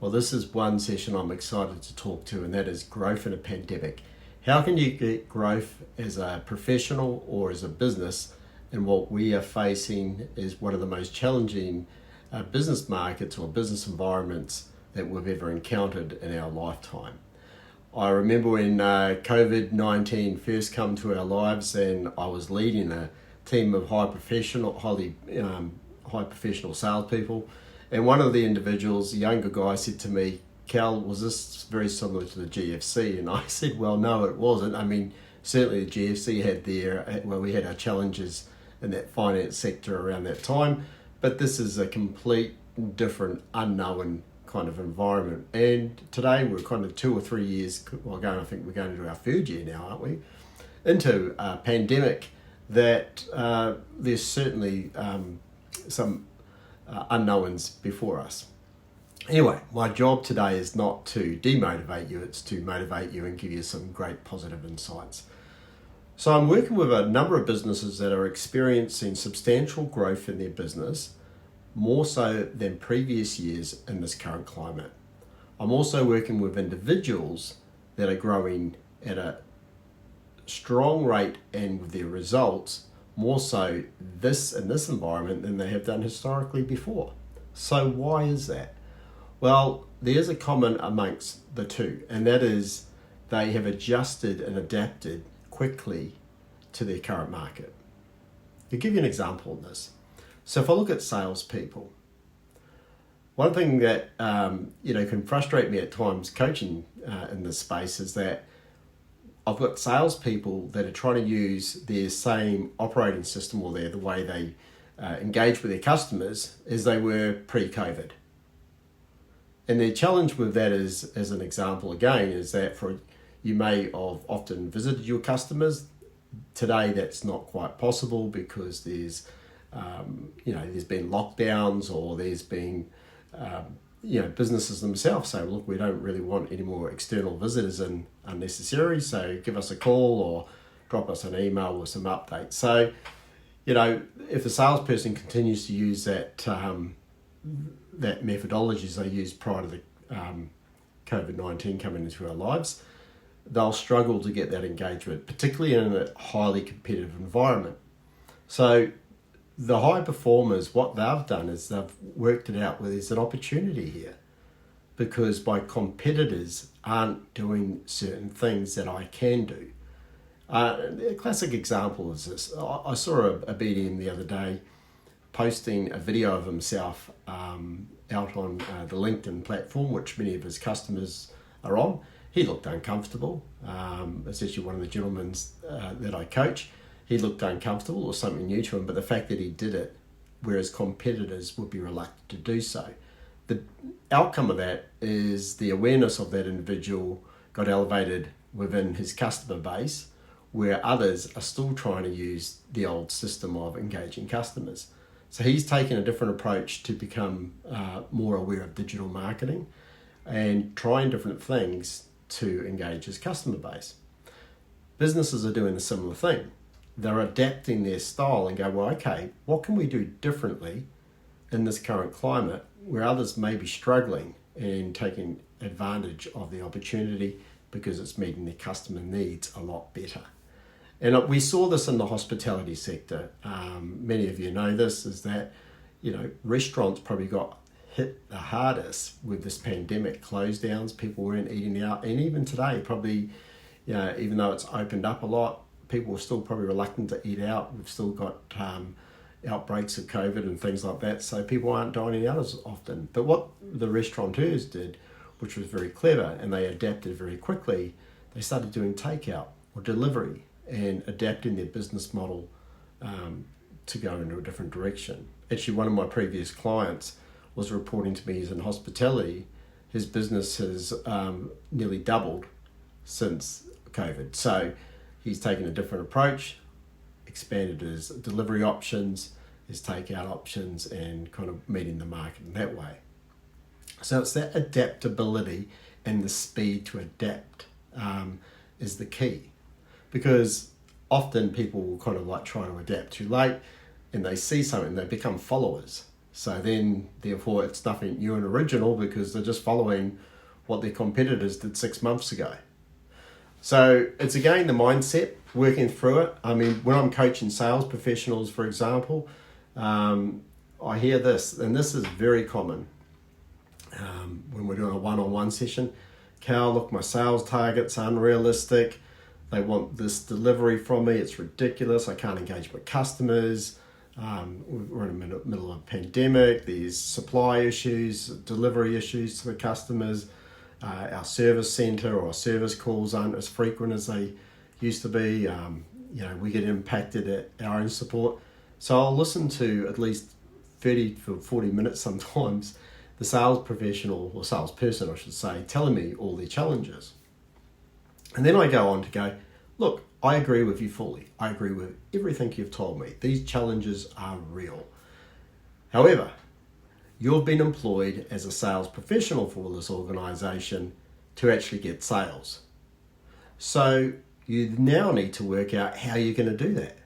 Well, this is one session I'm excited to talk to, and that is growth in a pandemic. How can you get growth as a professional or as a business? And what we are facing is one of the most challenging business markets or business environments that we've ever encountered in our lifetime. I remember when COVID-19 first came to our lives, and I was leading a team of highly professional salespeople. And one of the individuals, a younger guy, said to me, "Cal, was this very similar to the GFC?" And I said, "Well, no, it wasn't. I mean, certainly the GFC had we had our challenges in that finance sector around that time, but this is a complete different, unknown kind of environment." And today we're kind of 2 or 3 years, I think we're going into our third year now, aren't we, into a pandemic that there's certainly some unknowns before us. Anyway, my job today is not to demotivate you, it's to motivate you and give you some great positive insights. So I'm working with a number of businesses that are experiencing substantial growth in their business, more so than previous years in this current climate. I'm also working with individuals that are growing at a strong rate and with their results more so in this environment than they have done historically before. So why is that? Well, there's a common amongst the two, and that is they have adjusted and adapted quickly to their current market. I'll give you an example of this. So if I look at salespeople, one thing that can frustrate me at times coaching in this space is that I've got salespeople that are trying to use their same operating system or the way they engage with their customers as they were pre-COVID. And the challenge with that is, as an example again, is that you may have often visited your customers. Today that's not quite possible because there's been lockdowns, or there's been businesses themselves say, "Look, we don't really want any more external visitors in unnecessary, so give us a call or drop us an email with some updates." So, if the salesperson continues to use that methodologies they used prior to the COVID-19 coming into our lives, they'll struggle to get that engagement, particularly in a highly competitive environment. So the high performers, what they've done is they've worked it out where there's an opportunity here, because my competitors aren't doing certain things that I can do. A classic example is this. I saw a BDM the other day posting a video of himself out on the LinkedIn platform, which many of his customers are on. He looked uncomfortable. It's actually one of the gentlemen that I coach. He looked uncomfortable or something new to him, but the fact that he did it, whereas competitors would be reluctant to do so. The outcome of that is the awareness of that individual got elevated within his customer base, where others are still trying to use the old system of engaging customers. So he's taken a different approach to become more aware of digital marketing and trying different things to engage his customer base. Businesses are doing a similar thing. They're adapting their style and go, well, okay, what can we do differently in this current climate where others may be struggling, and taking advantage of the opportunity because it's meeting their customer needs a lot better. And we saw this in the hospitality sector. Many of you know this, is that, restaurants probably got hit the hardest with this pandemic, close downs, people weren't eating out. And even today, probably, even though it's opened up a lot, people are still probably reluctant to eat out. We've still got outbreaks of COVID and things like that, so people aren't dining out as often. But what the restaurateurs did, which was very clever, and they adapted very quickly, they started doing takeout or delivery and adapting their business model to go into a different direction. Actually, one of my previous clients was reporting to me, he's in hospitality. His business has nearly doubled since COVID. So he's taken a different approach, expanded his delivery options, his takeout options, and kind of meeting the market in that way. So it's that adaptability and the speed to adapt is the key. Because often people will kind of like try to adapt too late, and they see something, they become followers. So then, therefore, it's nothing new and original because they're just following what their competitors did 6 months ago. So it's again the mindset, working through it. I mean, when I'm coaching sales professionals, for example, I hear this, and this is very common when we're doing a one-on-one session. Cal, look, my sales target's unrealistic. They want this delivery from me. It's ridiculous. I can't engage with customers. We're in the middle of a pandemic. There's supply issues, delivery issues to the customers. Our service centre or our service calls aren't as frequent as they used to be. We get impacted at our own support. So I'll listen to at least 30 to 40 minutes sometimes, the sales professional or salesperson, I should say, telling me all their challenges. And then I go on to go, look, I agree with you fully. I agree with everything you've told me. These challenges are real. However, you've been employed as a sales professional for this organisation to actually get sales. So you now need to work out how you're going to do that,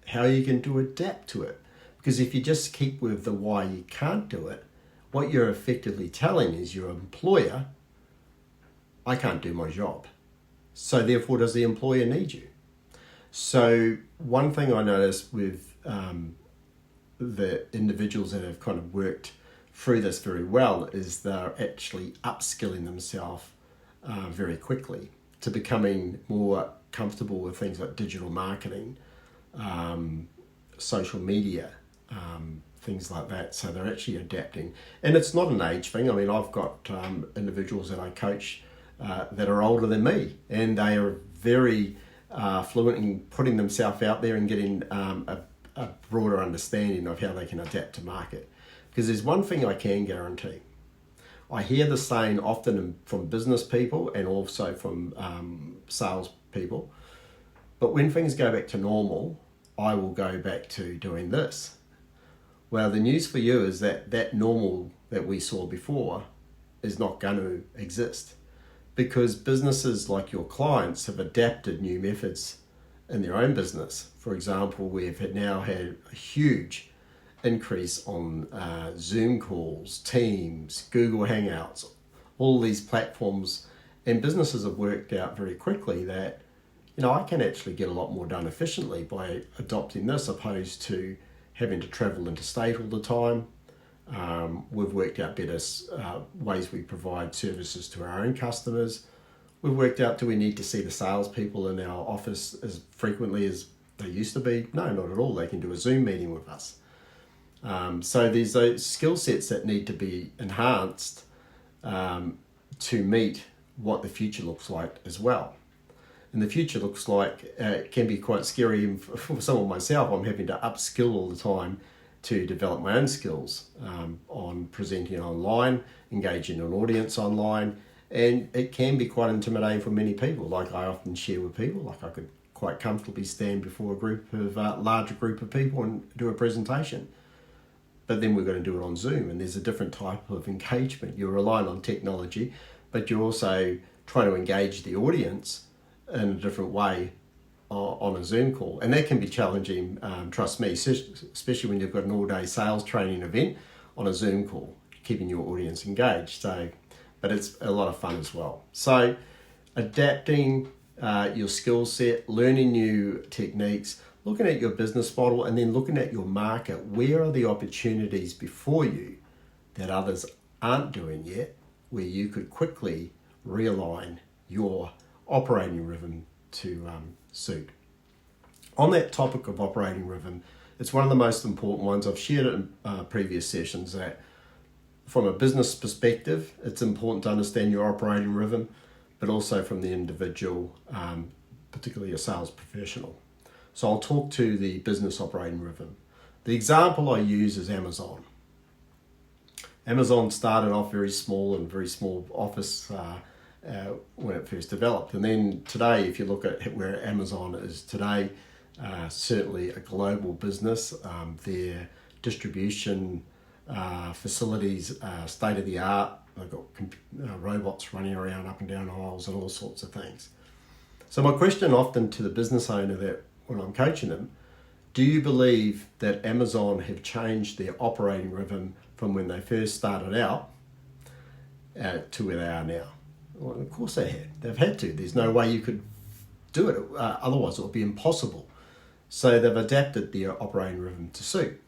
how you can adapt to it. Because if you just keep with the why you can't do it, what you're effectively telling is your employer, I can't do my job. So therefore, does the employer need you? So one thing I noticed with the individuals that have kind of worked through this very well is they're actually upskilling themselves very quickly to becoming more comfortable with things like digital marketing, social media, things like that. So they're actually adapting. And it's not an age thing. I mean, I've got individuals that I coach that are older than me, and they are very fluent in putting themselves out there and getting a broader understanding of how they can adapt to market. Because there's one thing I can guarantee. I hear the saying often from business people and also from sales people, but when things go back to normal, I will go back to doing this. Well, the news for you is that normal that we saw before is not going to exist, because businesses like your clients have adapted new methods in their own business. For example, we've now had a huge increase on Zoom calls, Teams, Google Hangouts, all these platforms, and businesses have worked out very quickly that, I can actually get a lot more done efficiently by adopting this opposed to having to travel interstate all the time. We've worked out better ways we provide services to our own customers. We've worked out, do we need to see the salespeople in our office as frequently as they used to be? No, not at all. They can do a Zoom meeting with us. So there's those skill sets that need to be enhanced to meet what the future looks like as well. And the future looks like, it can be quite scary. And for someone myself, I'm having to upskill all the time to develop my own skills on presenting online, engaging an audience online. And it can be quite intimidating for many people. Like I often share with people, like I could quite comfortably stand before a larger group of people and do a presentation. But then we're going to do it on Zoom, and there's a different type of engagement. You're relying on technology, but you're also trying to engage the audience in a different way on a Zoom call. And that can be challenging, trust me, especially when you've got an all-day sales training event on a Zoom call, keeping your audience engaged. But it's a lot of fun as well. So adapting your skill set, learning new techniques, looking at your business model, and then looking at your market. Where are the opportunities before you that others aren't doing yet, where you could quickly realign your operating rhythm to suit? On that topic of operating rhythm, it's one of the most important ones. I've shared it in previous sessions that from a business perspective, it's important to understand your operating rhythm, but also from the individual, particularly a sales professional. So I'll talk to the business operating rhythm. The example I use is Amazon. Amazon started off very small office when it first developed. And then today, if you look at where Amazon is today, certainly a global business. Their distribution facilities are state of the art. They've got robots running around up and down aisles and all sorts of things. So my question often to the business owner that when I'm coaching them, Do you believe that Amazon have changed their operating rhythm from when they first started out to where they are now? Well, of course they had. They've had to. There's no way you could do it. Otherwise, it would be impossible. So they've adapted their operating rhythm to suit.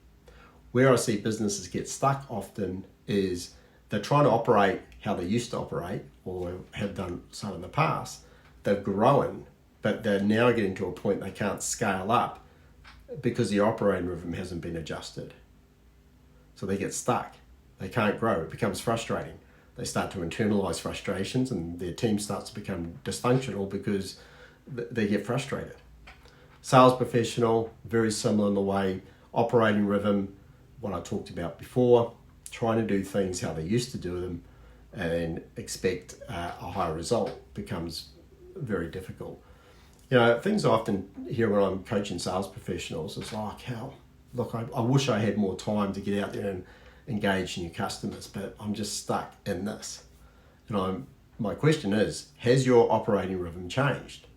Where I see businesses get stuck often is they're trying to operate how they used to operate or have done so in the past. They've grown, but they're now getting to a point they can't scale up because the operating rhythm hasn't been adjusted. So they get stuck. They can't grow. It becomes frustrating. They start to internalize frustrations and their team starts to become dysfunctional because they get frustrated. Sales professional, very similar in the way, operating rhythm, what I talked about before, trying to do things how they used to do them and expect a higher result becomes very difficult. You know, things I often hear when I'm coaching sales professionals is like, I wish I had more time to get out there and engage new customers, but I'm just stuck in this. And my question is, has your operating rhythm changed?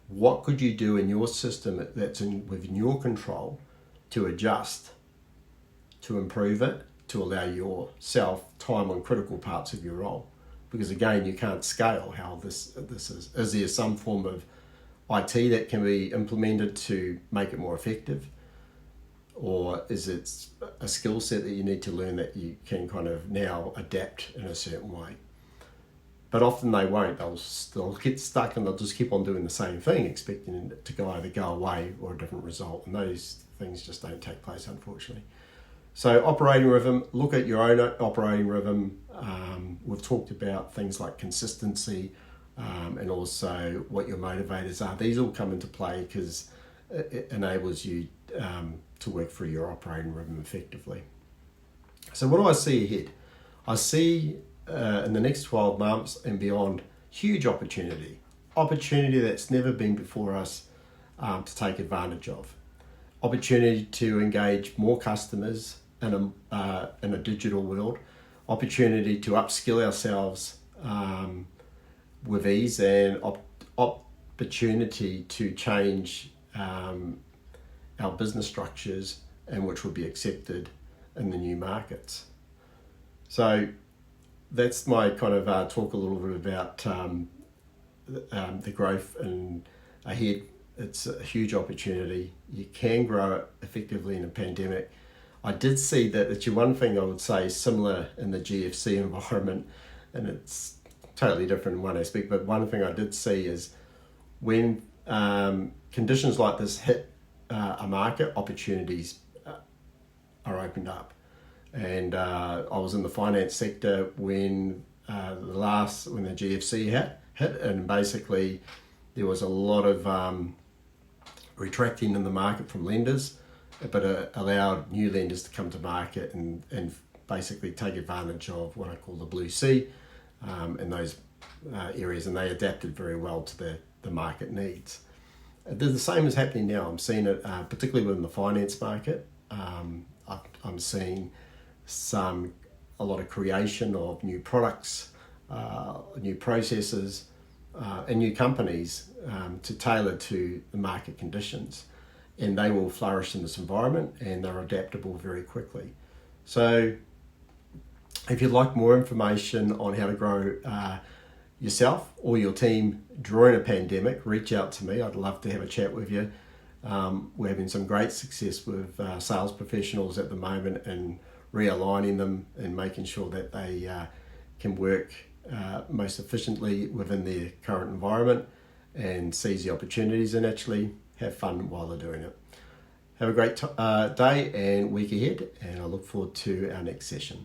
What could you do in your system that's within your control to adjust, to improve it, to allow yourself time on critical parts of your role? Because again, you can't scale how this is. Is there some form of IT that can be implemented to make it more effective? Or is it a skill set that you need to learn that you can kind of now adapt in a certain way? But often they won't. They'll get stuck and they'll just keep on doing the same thing, expecting it to either go away or a different result. And those things just don't take place, unfortunately. So operating rhythm, look at your own operating rhythm. We've talked about things like consistency and also what your motivators are. These all come into play because it enables you to work through your operating rhythm effectively. So what do I see ahead? I see in the next 12 months and beyond, huge opportunity that's never been before us to take advantage of. Opportunity to engage more customers in a digital world, opportunity to upskill ourselves with ease, and opportunity to change our business structures and which will be accepted in the new markets. So that's my kind of talk a little bit about the growth and ahead. It's a huge opportunity. You can grow it effectively in a pandemic. I did see that it's one thing I would say similar in the GFC environment, and it's totally different in one aspect, but one thing I did see is when conditions like this hit a market, opportunities are opened up. And I was in the finance sector when the GFC hit, and basically there was a lot of retracting in the market from lenders, but it allowed new lenders to come to market and basically take advantage of what I call the blue sea in those areas, and they adapted very well to the market needs. The same is happening now. I'm seeing it particularly within the finance market. I'm seeing a lot of creation of new products, new processes, and new companies to tailor to the market conditions, and they will flourish in this environment, and they're adaptable very quickly. So if you'd like more information on how to grow yourself or your team during a pandemic, reach out to me. I'd love to have a chat with you. We're having some great success with sales professionals at the moment and realigning them and making sure that they can work most efficiently within their current environment and seize the opportunities and actually have fun while they're doing it. Have a great day and week ahead, and I look forward to our next session.